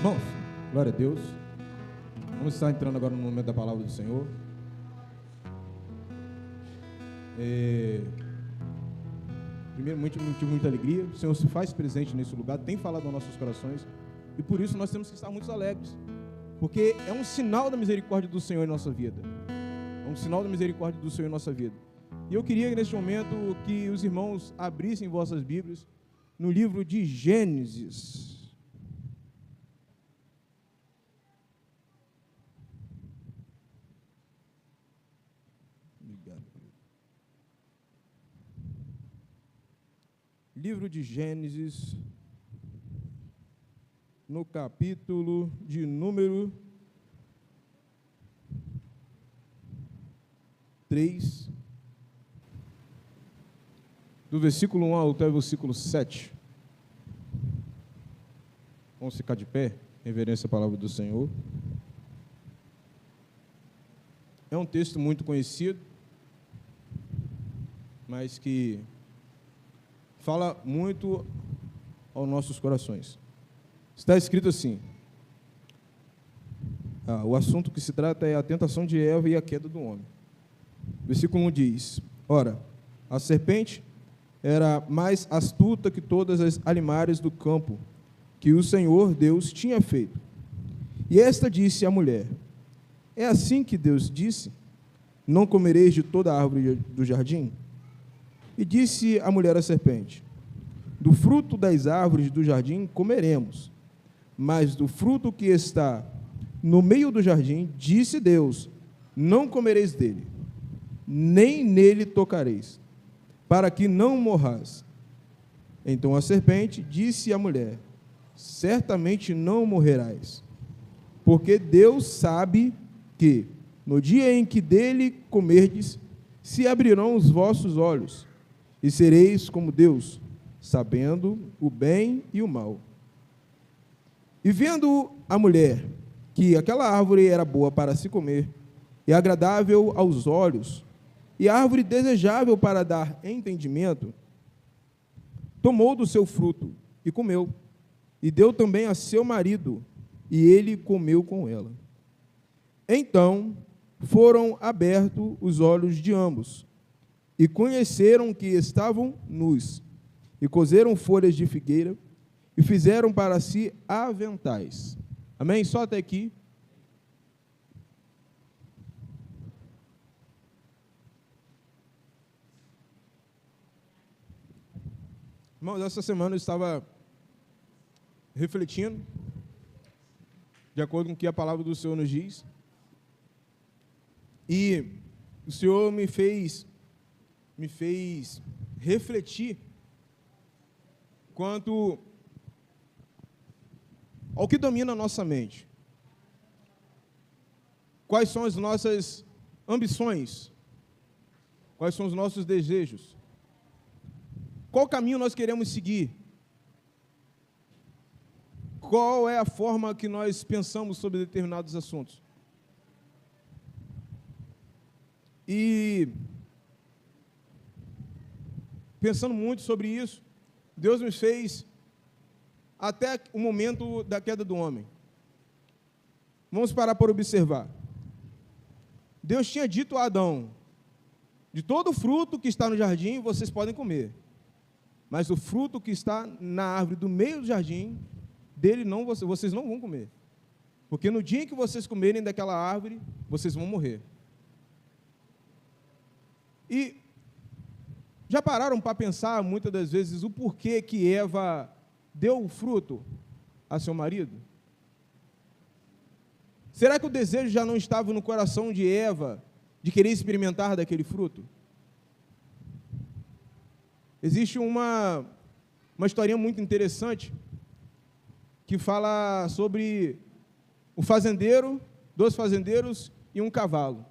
Irmãos, glória a Deus. Vamos estar entrando agora no momento da palavra do Senhor. Primeiro, muita alegria. O Senhor se faz presente nesse lugar, tem falado aos nossos corações, e por isso nós temos que estar muito alegres, porque é um sinal da misericórdia do Senhor em nossa vida. É um sinal da misericórdia do Senhor em nossa vida. E eu queria, neste momento, que os irmãos abrissem vossas Bíblias no livro de Gênesis. Livro de Gênesis, no capítulo de número 3, do versículo 1 até o versículo 7. Vamos ficar de pé, reverência à palavra do Senhor. É um texto muito conhecido, mas que fala muito aos nossos corações. Está escrito assim: o assunto que se trata é a tentação de Eva e a queda do homem. Versículo 1 diz: Ora, a serpente era mais astuta que todas as animais do campo que o Senhor Deus tinha feito. E esta disse à mulher: É assim que Deus disse: Não comereis de toda a árvore do jardim? E disse a mulher à serpente: Do fruto das árvores do jardim comeremos, mas do fruto que está no meio do jardim, disse Deus: Não comereis dele, nem nele tocareis, para que não morrais. Então a serpente disse à mulher: Certamente não morrerás, porque Deus sabe que, no dia em que dele comerdes, se abrirão os vossos olhos, e sereis como Deus, sabendo o bem e o mal. E vendo a mulher que aquela árvore era boa para se comer, e agradável aos olhos, e árvore desejável para dar entendimento, tomou do seu fruto e comeu, e deu também a seu marido, e ele comeu com ela. Então foram abertos os olhos de ambos, e conheceram que estavam nus, e coseram folhas de figueira, e fizeram para si aventais. Amém? Só até aqui. Irmãos, essa semana eu estava refletindo, de acordo com o que a palavra do Senhor nos diz, e o Senhor me fez refletir quanto ao que domina a nossa mente. Quais são as nossas ambições? Quais são os nossos desejos? Qual caminho nós queremos seguir? Qual é a forma que nós pensamos sobre determinados assuntos? E pensando muito sobre isso, Deus nos fez até o momento da queda do homem. Vamos parar para observar. Deus tinha dito a Adão: de todo fruto que está no jardim, vocês podem comer, mas o fruto que está na árvore do meio do jardim, dele não, vocês não vão comer, porque no dia em que vocês comerem daquela árvore, vocês vão morrer. E já pararam para pensar, muitas das vezes, o porquê que Eva deu o fruto a seu marido? Será que o desejo já não estava no coração de Eva de querer experimentar daquele fruto? Existe uma historinha muito interessante que fala sobre o fazendeiro, 2 fazendeiros e um cavalo.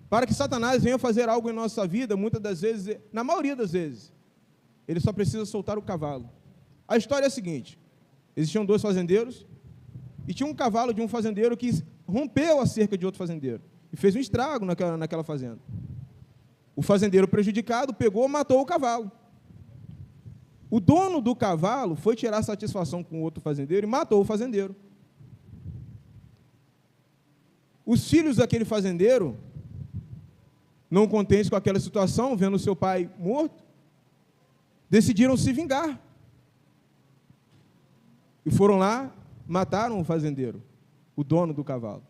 Para que Satanás venha fazer algo em nossa vida, muitas das vezes, na maioria das vezes, ele só precisa soltar o cavalo. A história é a seguinte: existiam 2 fazendeiros, e tinha um cavalo de um fazendeiro que rompeu a cerca de outro fazendeiro, e fez um estrago naquela fazenda. O fazendeiro prejudicado pegou e matou o cavalo. O dono do cavalo foi tirar satisfação com o outro fazendeiro e matou o fazendeiro. Os filhos daquele fazendeiro, não contentes com aquela situação, vendo seu pai morto, decidiram se vingar. E foram lá, mataram o fazendeiro, o dono do cavalo.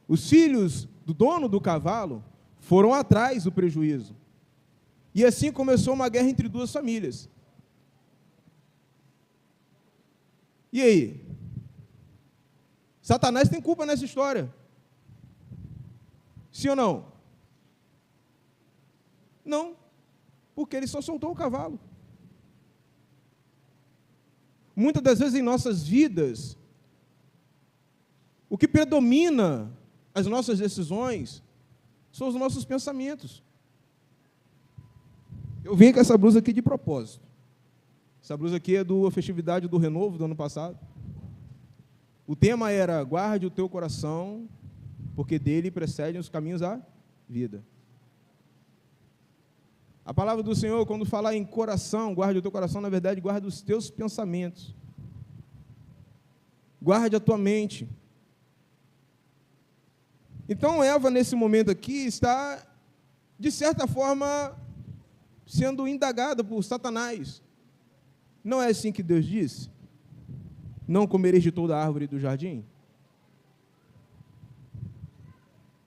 Os filhos do dono do cavalo foram atrás do prejuízo. E assim começou uma guerra entre duas famílias. E aí? Satanás tem culpa nessa história? Sim ou não? Não, porque ele só soltou o cavalo. Muitas das vezes em nossas vidas, o que predomina as nossas decisões são os nossos pensamentos. Eu vim com essa blusa aqui de propósito. Essa blusa aqui é da festividade do Renovo do ano passado. O tema era: guarde o teu coração, porque dele precedem os caminhos à vida. A palavra do Senhor, quando fala em coração, guarde o teu coração, na verdade, guarde os teus pensamentos. Guarde a tua mente. Então, Eva, nesse momento aqui, está, de certa forma, sendo indagada por Satanás. Não é assim que Deus disse? Não comereis de toda a árvore do jardim?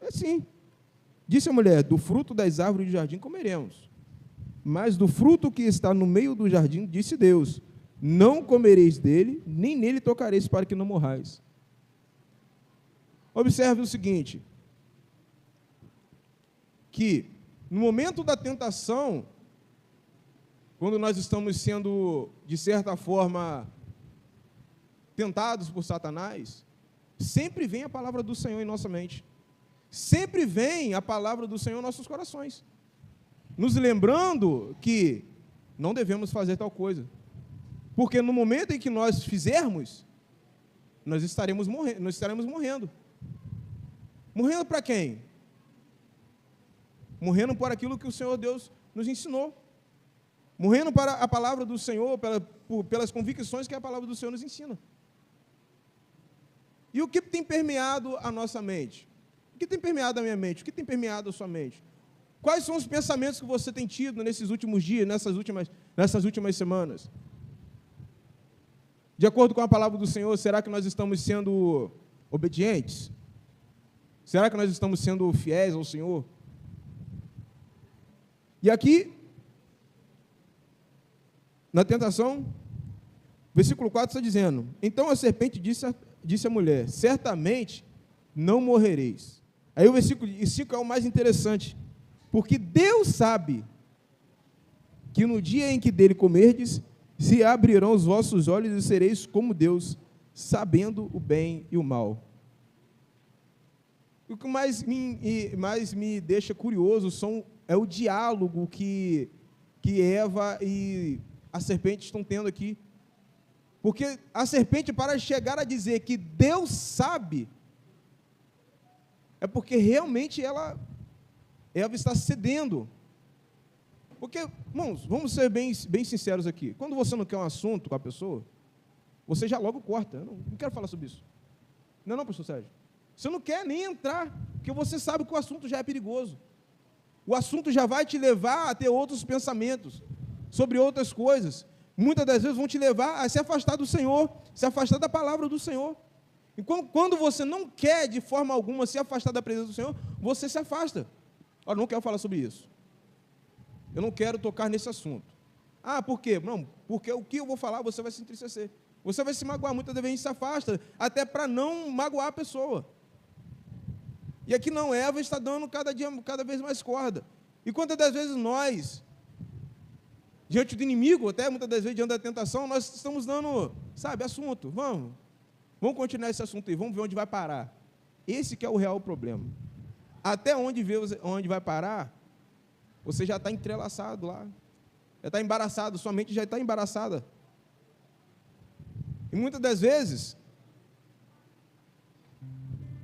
É sim. Disse a mulher: do fruto das árvores do jardim comeremos. Mas do fruto que está no meio do jardim, disse Deus: não comereis dele, nem nele tocareis, para que não morrais. Observe o seguinte, que no momento da tentação, quando nós estamos sendo, de certa forma, tentados por Satanás, sempre vem a palavra do Senhor em nossa mente. Sempre vem a palavra do Senhor em nossos corações, nos lembrando que não devemos fazer tal coisa. Porque no momento em que nós fizermos, nós estaremos morrendo. Morrendo para quem? Morrendo por aquilo que o Senhor Deus nos ensinou. Morrendo para a palavra do Senhor, pelas convicções que a palavra do Senhor nos ensina. E o que tem permeado a nossa mente? O que tem permeado a minha mente? O que tem permeado a sua mente? Quais são os pensamentos que você tem tido nesses últimos dias, nessas últimas semanas? De acordo com a palavra do Senhor, será que nós estamos sendo obedientes? Será que nós estamos sendo fiéis ao Senhor? E aqui, na tentação, versículo 4 está dizendo: então a serpente disse à mulher: certamente não morrereis. Aí o versículo 5 é o mais interessante, porque Deus sabe que no dia em que dele comerdes, se abrirão os vossos olhos e sereis como Deus, sabendo o bem e o mal. O que mais me deixa curioso é o diálogo que Eva e a serpente estão tendo aqui. Porque a serpente, para chegar a dizer que Deus sabe, é porque realmente Eva está cedendo. Porque, irmãos, vamos ser bem sinceros aqui. Quando você não quer um assunto com a pessoa, você já logo corta. Eu não quero falar sobre isso. Não, pastor Sérgio. Você não quer nem entrar, porque você sabe que o assunto já é perigoso. O assunto já vai te levar a ter outros pensamentos sobre outras coisas. Muitas das vezes vão te levar a se afastar do Senhor, se afastar da palavra do Senhor. E quando você não quer, de forma alguma, se afastar da presença do Senhor, você se afasta. Olha, não quero falar sobre isso. Eu não quero tocar nesse assunto. Ah, por quê? Não, porque o que eu vou falar, você vai se entristecer. Você vai se magoar. Muitas vezes a gente se afasta, até para não magoar a pessoa. E aqui não, Eva está dando cada vez mais corda. E quantas das vezes nós, diante do inimigo, até muitas das vezes diante da tentação, nós estamos dando, assunto. Vamos continuar esse assunto aí, vamos ver onde vai parar. Esse que é o real problema. Até onde vai parar, você já está entrelaçado lá. Já está embaraçado, sua mente já está embaraçada. E muitas das vezes,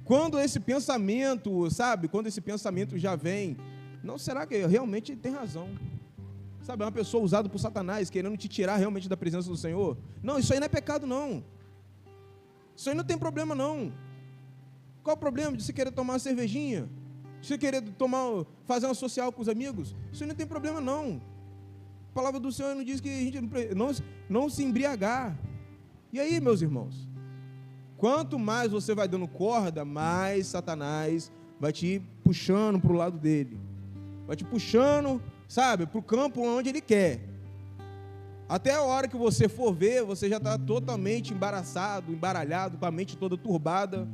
quando esse pensamento já vem, não, será que realmente ele tem razão? Sabe, é uma pessoa usada por Satanás, querendo te tirar realmente da presença do Senhor. Não, isso aí não é pecado, não. Isso aí não tem problema, não. Qual o problema de você querer tomar uma cervejinha? De você querer fazer uma social com os amigos? Isso aí não tem problema, não. A palavra do Senhor não diz que a gente não se embriagar. E aí, meus irmãos? Quanto mais você vai dando corda, mais Satanás vai te puxando para o lado dele. Vai te puxando, sabe, para o campo onde ele quer. Até a hora que você for ver, você já está totalmente embaraçado, embaralhado, com a mente toda turbada.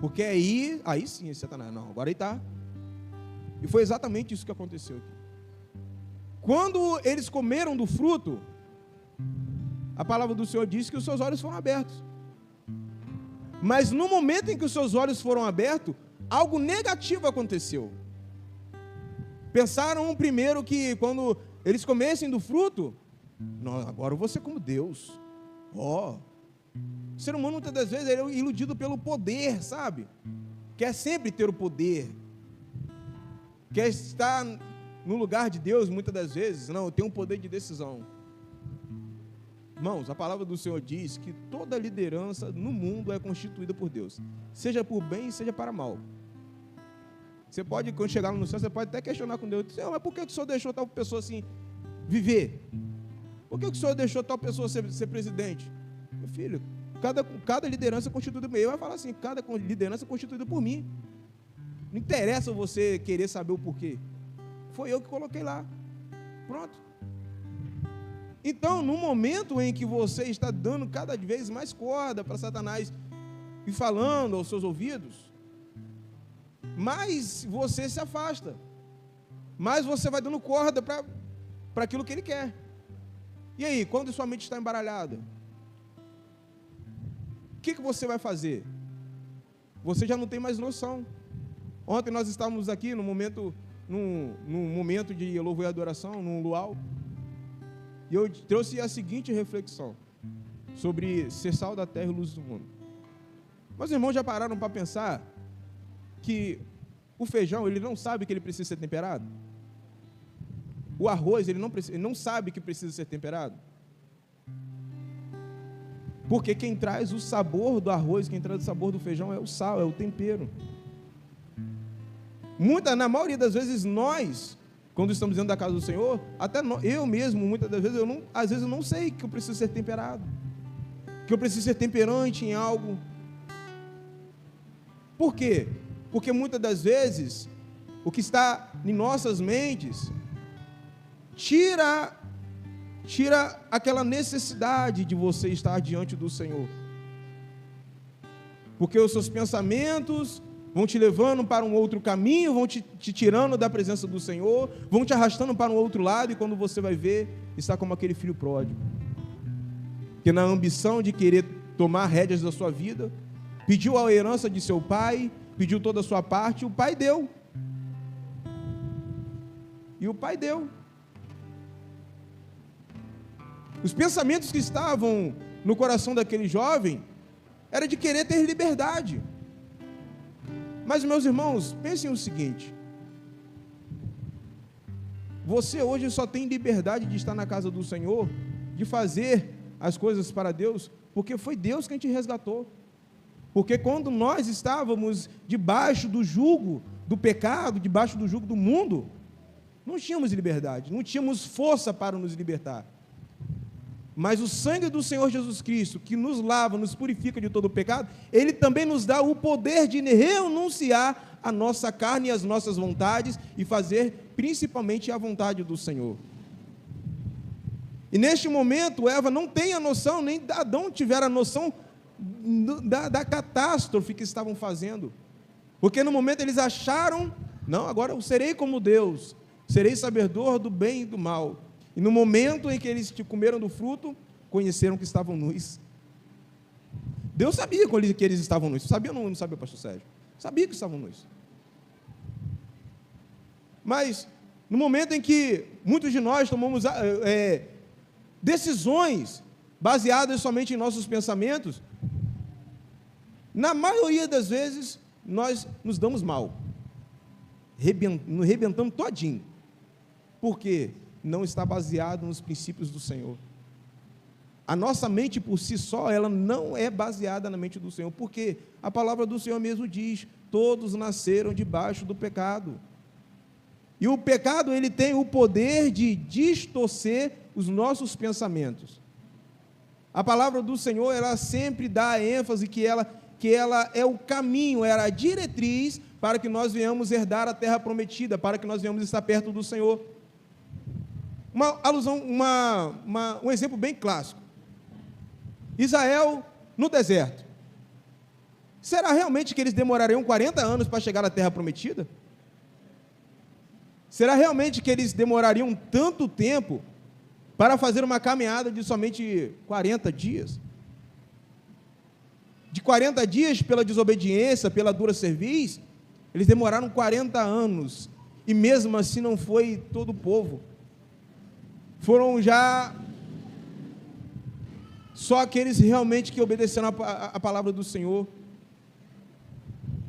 Porque aí sim é Satanás. Não, agora ele está. E foi exatamente isso que aconteceu aqui. Quando eles comeram do fruto, a palavra do Senhor diz que os seus olhos foram abertos. Mas no momento em que os seus olhos foram abertos, algo negativo aconteceu. Pensaram primeiro que quando eles comessem do fruto, não, agora eu vou ser como Deus. O ser humano muitas das vezes é iludido pelo poder, sabe? Quer sempre ter o poder. Quer estar no lugar de Deus muitas das vezes. Não, eu tenho um poder de decisão. Irmãos, a palavra do Senhor diz que toda liderança no mundo é constituída por Deus. Seja por bem, seja para mal. Você pode, quando chegar no céu, você pode até questionar com Deus. Senhor, mas por que o Senhor deixou tal pessoa assim viver? Por que o Senhor deixou tal pessoa ser presidente? Meu filho, cada liderança é constituída por mim. Ele vai falar assim, cada liderança é constituída por mim. Não interessa você querer saber o porquê. Foi eu que coloquei lá. Pronto. Então, no momento em que você está dando cada vez mais corda para Satanás e falando aos seus ouvidos, mais você se afasta, mais você vai dando corda para aquilo que ele quer. E aí, quando sua mente está embaralhada, o que você vai fazer? Você já não tem mais noção. Ontem nós estávamos aqui num momento de louvor e adoração, num luau, e eu trouxe a seguinte reflexão sobre ser sal da terra e luz do mundo. Mas os irmãos já pararam para pensar que o feijão, ele não sabe que ele precisa ser temperado? O arroz, ele não sabe que precisa ser temperado? Porque quem traz o sabor do arroz, quem traz o sabor do feijão é o sal, é o tempero. Na maioria das vezes nós, quando estamos dentro da casa do Senhor, até eu mesmo, muitas das vezes, às vezes eu não sei que eu preciso ser temperado, que eu preciso ser temperante em algo. Por quê? Porque muitas das vezes, o que está em nossas mentes, tira aquela necessidade de você estar diante do Senhor. Porque os seus pensamentos vão te levando para um outro caminho, vão te tirando da presença do Senhor, vão te arrastando para um outro lado, e quando você vai ver, está como aquele filho pródigo, que na ambição de querer tomar rédeas da sua vida, pediu a herança de seu pai, pediu toda a sua parte, e o pai deu. Os pensamentos que estavam no coração daquele jovem era de querer ter liberdade. Mas, meus irmãos, pensem o seguinte: você hoje só tem liberdade de estar na casa do Senhor, de fazer as coisas para Deus, porque foi Deus quem te resgatou. Porque quando nós estávamos debaixo do jugo do pecado, debaixo do jugo do mundo, não tínhamos liberdade, não tínhamos força para nos libertar. Mas o sangue do Senhor Jesus Cristo, que nos lava, nos purifica de todo o pecado, Ele também nos dá o poder de renunciar a nossa carne e as nossas vontades e fazer principalmente a vontade do Senhor. E neste momento, Eva não tem a noção, nem Adão tiveram a noção da catástrofe que estavam fazendo. Porque no momento eles acharam, não, agora eu serei como Deus, serei sabedor do bem e do mal. E no momento em que eles comeram do fruto, conheceram que estavam nus. Deus sabia que eles estavam nus. Sabia ou não sabia, pastor Sérgio? Sabia que estavam nus. Mas, no momento em que muitos de nós tomamos decisões baseadas somente em nossos pensamentos, na maioria das vezes, nós nos damos mal. Nos rebentamos todinho. Por quê? não está baseado nos princípios do Senhor. A nossa mente por si só, ela não é baseada na mente do Senhor, porque a palavra do Senhor mesmo diz: todos nasceram debaixo do pecado. E o pecado, ele tem o poder de distorcer os nossos pensamentos. A palavra do Senhor, ela sempre dá ênfase que ela é o caminho, era a diretriz para que nós venhamos herdar a terra prometida, para que nós venhamos estar perto do Senhor. Uma alusão, um exemplo bem clássico. Israel no deserto. Será realmente que eles demorariam 40 anos para chegar à terra prometida? Será realmente que eles demorariam tanto tempo para fazer uma caminhada de somente 40 dias? De 40 dias pela desobediência, pela dura cerviz, eles demoraram 40 anos, e mesmo assim não foi todo o povo. Foram já só aqueles realmente que obedeceram a palavra do Senhor.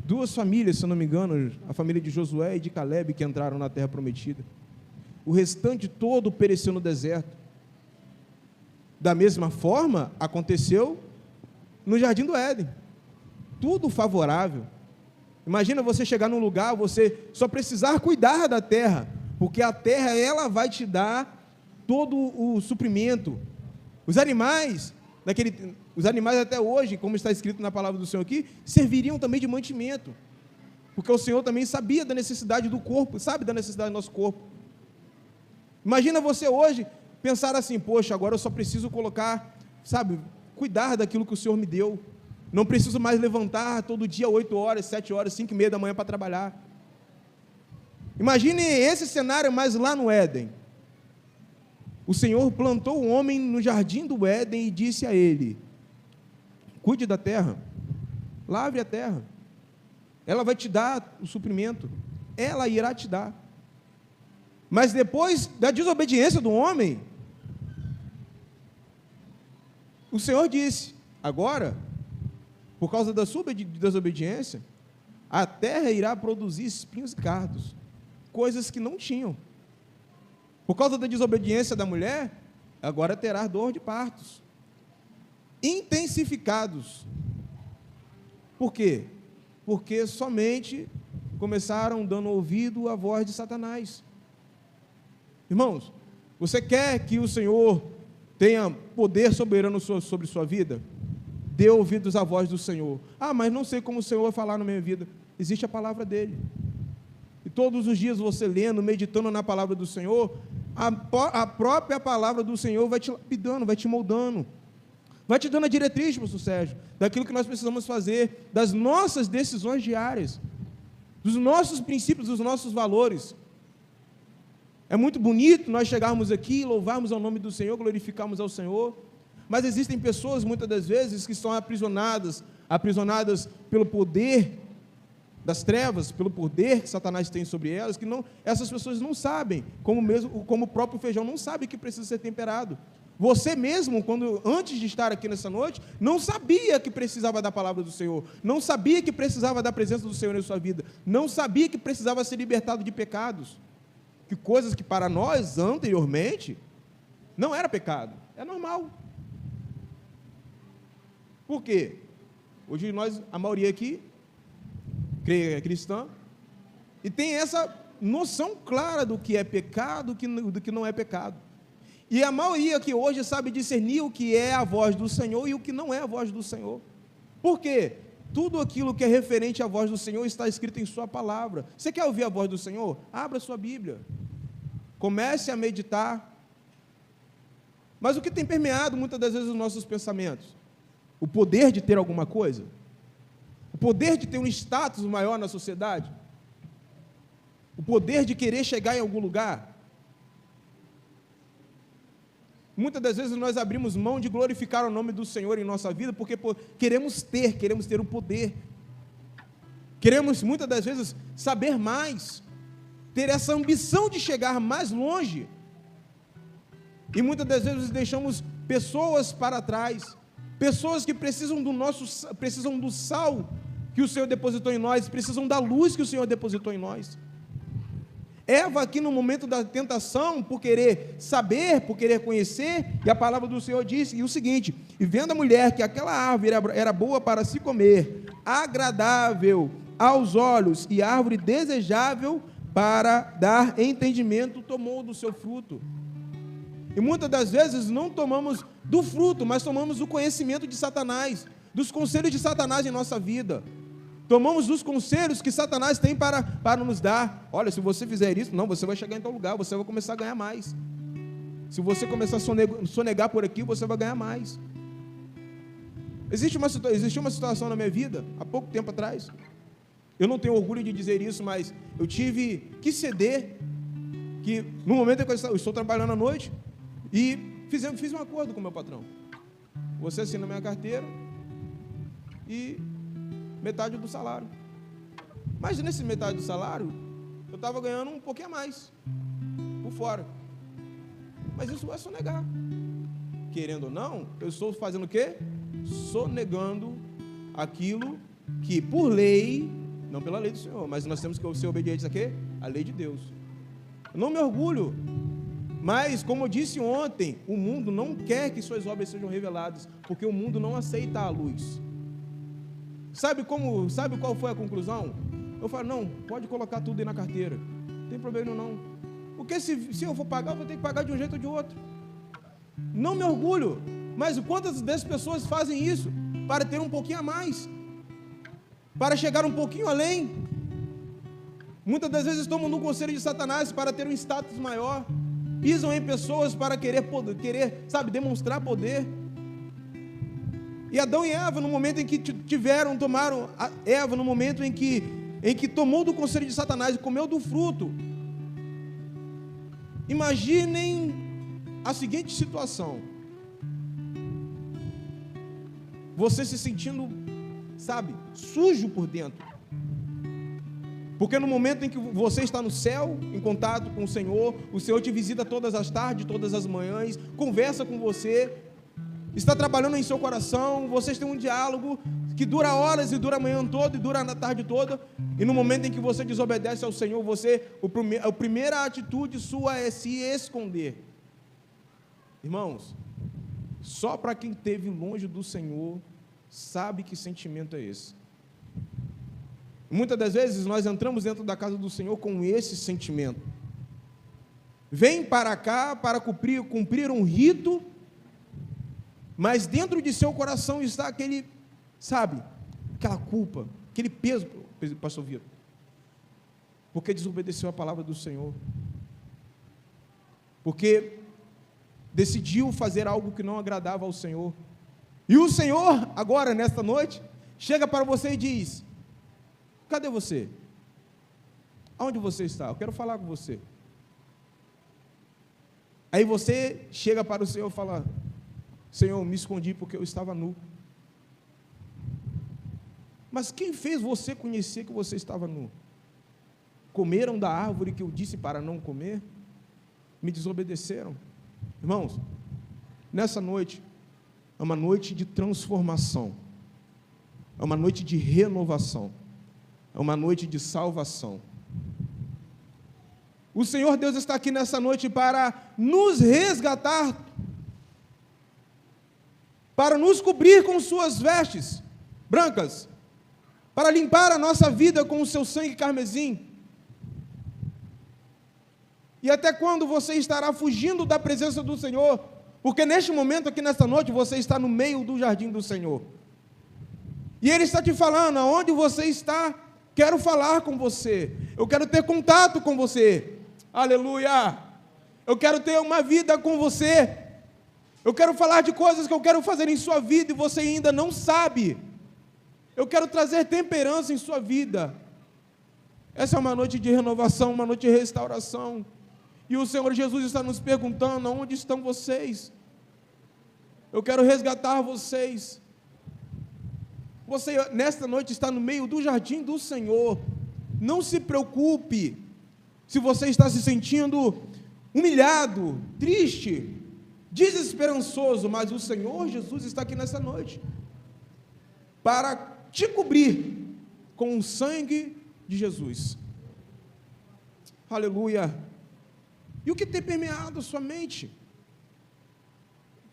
2 famílias, se eu não me engano, a família de Josué e de Caleb, que entraram na terra prometida. O restante todo pereceu no deserto. Da mesma forma, aconteceu no Jardim do Éden. Tudo favorável. Imagina você chegar num lugar, você só precisar cuidar da terra, porque a terra, ela vai te dar todo o suprimento. Os animais até hoje, como está escrito na palavra do Senhor aqui, serviriam também de mantimento, porque o Senhor também sabia da necessidade do corpo, sabe da necessidade do nosso corpo. Imagina você hoje pensar assim: poxa, agora eu só preciso colocar, cuidar daquilo que o Senhor me deu, não preciso mais levantar todo dia 8 horas, 7 horas, 5 e meia da manhã para trabalhar. Imagine esse cenário, mas lá no Éden, o Senhor plantou o homem no jardim do Éden e disse a ele: cuide da terra, lavre a terra, ela vai te dar o suprimento, ela irá te dar. Mas depois da desobediência do homem, o Senhor disse: agora, por causa da sua desobediência, a terra irá produzir espinhos e cardos, coisas que não tinham. Por causa da desobediência da mulher, agora terá dor de partos, intensificados. Por quê? Porque somente começaram dando ouvido à voz de Satanás. Irmãos, você quer que o Senhor tenha poder soberano sobre sua vida? Dê ouvidos à voz do Senhor. Ah, mas não sei como o Senhor vai falar na minha vida. Existe a palavra dele. E todos os dias você lendo, meditando na palavra do Senhor, a própria palavra do Senhor vai te lapidando, vai te moldando, vai te dando a diretriz, pastor Sérgio, daquilo que nós precisamos fazer, das nossas decisões diárias, dos nossos princípios, dos nossos valores. É muito bonito nós chegarmos aqui, louvarmos ao nome do Senhor, glorificarmos ao Senhor, mas existem pessoas, muitas das vezes, que estão aprisionadas pelo poder das trevas, pelo poder que Satanás tem sobre elas, que não, essas pessoas não sabem, como o próprio feijão não sabe que precisa ser temperado. Você mesmo, antes de estar aqui nessa noite, não sabia que precisava da palavra do Senhor, não sabia que precisava da presença do Senhor em sua vida, não sabia que precisava ser libertado de pecados, que coisas que para nós, anteriormente, não era pecado, é normal. Por quê? Hoje a maioria aqui, creio, é cristã, e tem essa noção clara do que é pecado, do que não é pecado. E a maioria aqui hoje sabe discernir o que é a voz do Senhor e o que não é a voz do Senhor. Por quê? Tudo aquilo que é referente à voz do Senhor está escrito em sua palavra. Você quer ouvir a voz do Senhor? Abra sua Bíblia. Comece a meditar. Mas o que tem permeado muitas das vezes os nossos pensamentos? O poder de ter alguma coisa? O poder de ter um status maior na sociedade? O poder de querer chegar em algum lugar? Muitas das vezes nós abrimos mão de glorificar o nome do Senhor em nossa vida, porque queremos ter o poder. Queremos muitas das vezes saber mais, ter essa ambição de chegar mais longe. E muitas das vezes deixamos pessoas para trás, pessoas que precisam do sal que o Senhor depositou em nós, precisam da luz que o Senhor depositou em nós. Eva aqui no momento da tentação, por querer saber, por querer conhecer, e a palavra do Senhor disse o seguinte: e vendo a mulher que aquela árvore era boa para se comer, agradável aos olhos e árvore desejável para dar entendimento, tomou do seu fruto. E muitas das vezes não tomamos do fruto, mas tomamos o conhecimento de Satanás, dos conselhos de Satanás em nossa vida. Tomamos os conselhos que Satanás tem para nos dar. Olha, se você fizer isso, não, você vai chegar em tal lugar, você vai começar a ganhar mais. Se você começar a sonegar por aqui, você vai ganhar mais. Existiu uma situação na minha vida, há pouco tempo atrás. Eu não tenho orgulho de dizer isso, mas eu tive que ceder, que no momento em que eu estou trabalhando à noite, e fiz um acordo com o meu patrão. Você assina minha carteira e metade do salário. Mas nesse metade do salário, eu estava ganhando um pouquinho a mais, por fora. Mas isso é sonegar. Querendo ou não, eu estou fazendo o quê? Sonegando aquilo que por lei, não pela lei do Senhor, mas nós temos que ser obedientes a quê? A lei de Deus. Eu não me orgulho, mas como eu disse ontem, o mundo não quer que suas obras sejam reveladas, porque o mundo não aceita a luz. Sabe qual foi a conclusão? Eu falo, não, pode colocar tudo aí na carteira, não tem problema não. Porque se eu for pagar, eu vou ter que pagar de um jeito ou de outro. Não me orgulho, mas quantas das pessoas fazem isso para ter um pouquinho a mais, para chegar um pouquinho além? Muitas das vezes tomam no conselho de Satanás para ter um status maior, pisam em pessoas para querer, demonstrar poder. E Adão e Eva, no momento em que tomaram Eva, no momento em que tomou do conselho de Satanás e comeu do fruto, imaginem a seguinte situação: você se sentindo, sujo por dentro, porque no momento em que você está no céu, em contato com o Senhor te visita todas as tardes, todas as manhãs, conversa com você, está trabalhando em seu coração, vocês têm um diálogo que dura horas e dura a manhã toda e dura a tarde toda, e no momento em que você desobedece ao Senhor, a primeira atitude sua é se esconder. Irmãos, só para quem esteve longe do Senhor sabe que sentimento é esse. Muitas das vezes nós entramos dentro da casa do Senhor com esse sentimento. Vem para cá para cumprir um rito, mas dentro de seu coração está aquele, aquela culpa, aquele peso, pastor Vitor, porque desobedeceu a palavra do Senhor, porque decidiu fazer algo que não agradava ao Senhor, e o Senhor, agora, nesta noite, chega para você e diz: cadê você? Aonde você está? Eu quero falar com você. Aí você chega para o Senhor e fala: Senhor, me escondi porque eu estava nu. Mas quem fez você conhecer que você estava nu? Comeram da árvore que eu disse para não comer? Me desobedeceram? Irmãos, nessa noite, é uma noite de transformação, é uma noite de renovação, é uma noite de salvação. O Senhor Deus está aqui nessa noite para nos resgatar, para nos cobrir com suas vestes brancas, para limpar a nossa vida com o seu sangue carmesim. E até quando você estará fugindo da presença do Senhor? Porque neste momento aqui nesta noite você está no meio do jardim do Senhor. E Ele está te falando: aonde você está, quero falar com você, eu quero ter contato com você, aleluia, eu quero ter uma vida com você, eu quero falar de coisas que eu quero fazer em sua vida e você ainda não sabe, eu quero trazer temperança em sua vida. Essa é uma noite de renovação, uma noite de restauração, e o Senhor Jesus está nos perguntando: onde estão vocês? Eu quero resgatar vocês. Você nesta noite está no meio do jardim do Senhor. Não se preocupe se você está se sentindo humilhado, triste, desesperançoso, mas o Senhor Jesus está aqui nessa noite para te cobrir com o sangue de Jesus. Aleluia. E o que tem permeado a sua mente?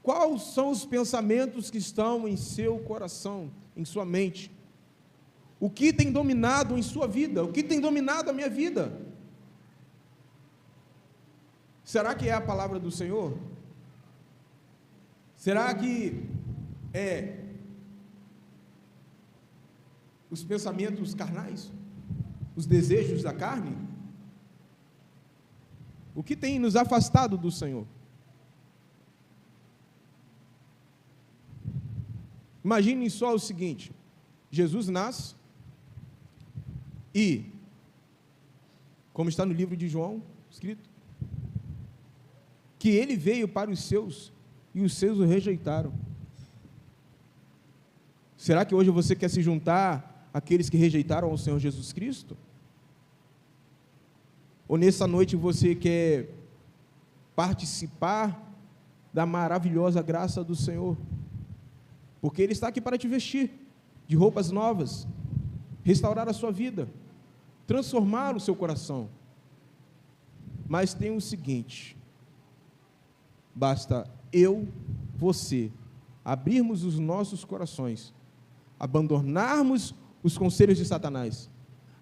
Quais são os pensamentos que estão em seu coração, em sua mente? O que tem dominado em sua vida? O que tem dominado a minha vida? Será que é a palavra do Senhor? Será que é os pensamentos carnais? Os desejos da carne? O que tem nos afastado do Senhor? Imaginem só o seguinte: Jesus nasce e, como está no livro de João, escrito, que ele veio para os seus e os seus o rejeitaram. Será que hoje você quer se juntar àqueles que rejeitaram ao Senhor Jesus Cristo? Ou nessa noite você quer participar da maravilhosa graça do Senhor? Porque Ele está aqui para te vestir de roupas novas, restaurar a sua vida, transformar o seu coração. Mas tem o seguinte: basta você, abrirmos os nossos corações, abandonarmos os conselhos de Satanás,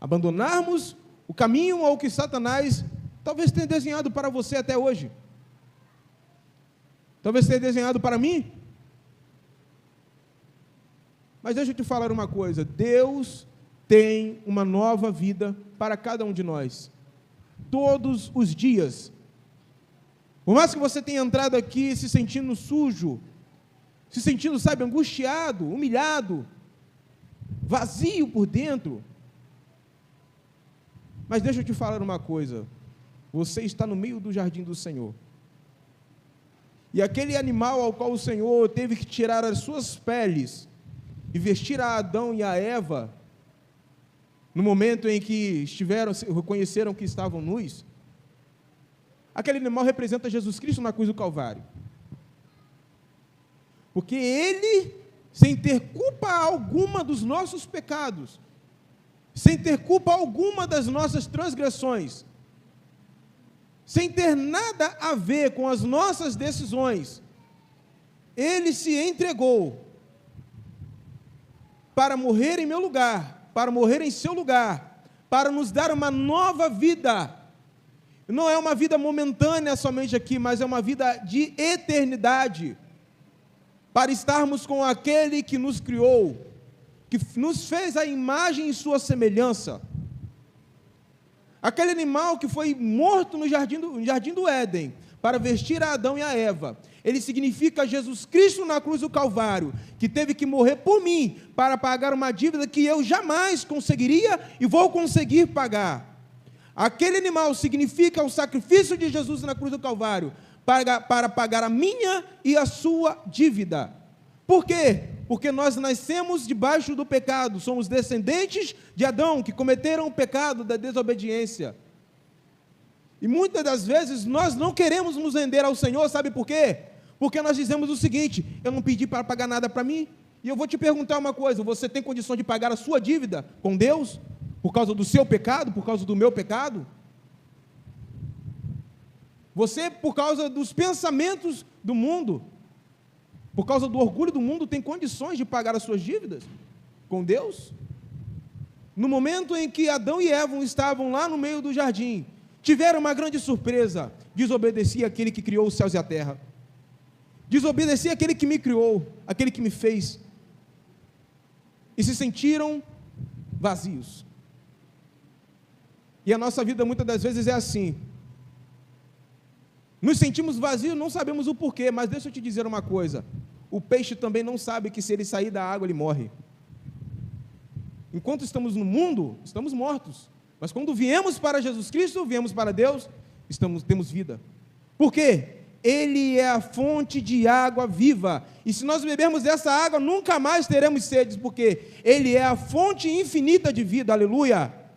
abandonarmos o caminho ao que Satanás talvez tenha desenhado para você até hoje, talvez tenha desenhado para mim. Mas deixa eu te falar uma coisa: Deus tem uma nova vida para cada um de nós, todos os dias. Por mais que você tenha entrado aqui se sentindo sujo, se sentindo, sabe, angustiado, humilhado, vazio por dentro, mas deixa eu te falar uma coisa: você está no meio do jardim do Senhor, e aquele animal ao qual o Senhor teve que tirar as suas peles e vestir a Adão e a Eva, no momento em que reconheceram que estavam nus, aquele animal representa Jesus Cristo na cruz do Calvário, porque Ele, sem ter culpa alguma dos nossos pecados, sem ter culpa alguma das nossas transgressões, sem ter nada a ver com as nossas decisões, Ele se entregou para morrer em meu lugar, para morrer em seu lugar, para nos dar uma nova vida. Não é uma vida momentânea somente aqui, mas é uma vida de eternidade, para estarmos com aquele que nos criou, que nos fez a imagem e sua semelhança. Aquele animal que foi morto no jardim do Éden, para vestir a Adão e a Eva, ele significa Jesus Cristo na cruz do Calvário, que teve que morrer por mim, para pagar uma dívida que eu jamais conseguiria e vou conseguir pagar. Aquele animal significa o sacrifício de Jesus na cruz do Calvário, para pagar a minha e a sua dívida. Por quê? Porque nós nascemos debaixo do pecado, somos descendentes de Adão, que cometeram o pecado da desobediência. E muitas das vezes nós não queremos nos render ao Senhor, sabe por quê? Porque nós dizemos o seguinte: eu não pedi para pagar nada para mim, e eu vou te perguntar uma coisa: você tem condição de pagar a sua dívida com Deus, por causa do seu pecado, por causa do meu pecado? Você, por causa dos pensamentos do mundo, por causa do orgulho do mundo, tem condições de pagar as suas dívidas com Deus? No momento em que Adão e Eva estavam lá no meio do jardim, tiveram uma grande surpresa: desobedeci aquele que criou os céus e a terra, desobedeci aquele que me criou, aquele que me fez, e se sentiram vazios. E a nossa vida muitas das vezes é assim, nos sentimos vazios, não sabemos o porquê. Mas deixa eu te dizer uma coisa: o peixe também não sabe que se ele sair da água ele morre. Enquanto estamos no mundo, estamos mortos, mas quando viemos para Jesus Cristo, viemos para Deus, temos vida. Por quê? Ele é a fonte de água viva, e se nós bebermos dessa água, nunca mais teremos sede, porque Ele é a fonte infinita de vida. Aleluia!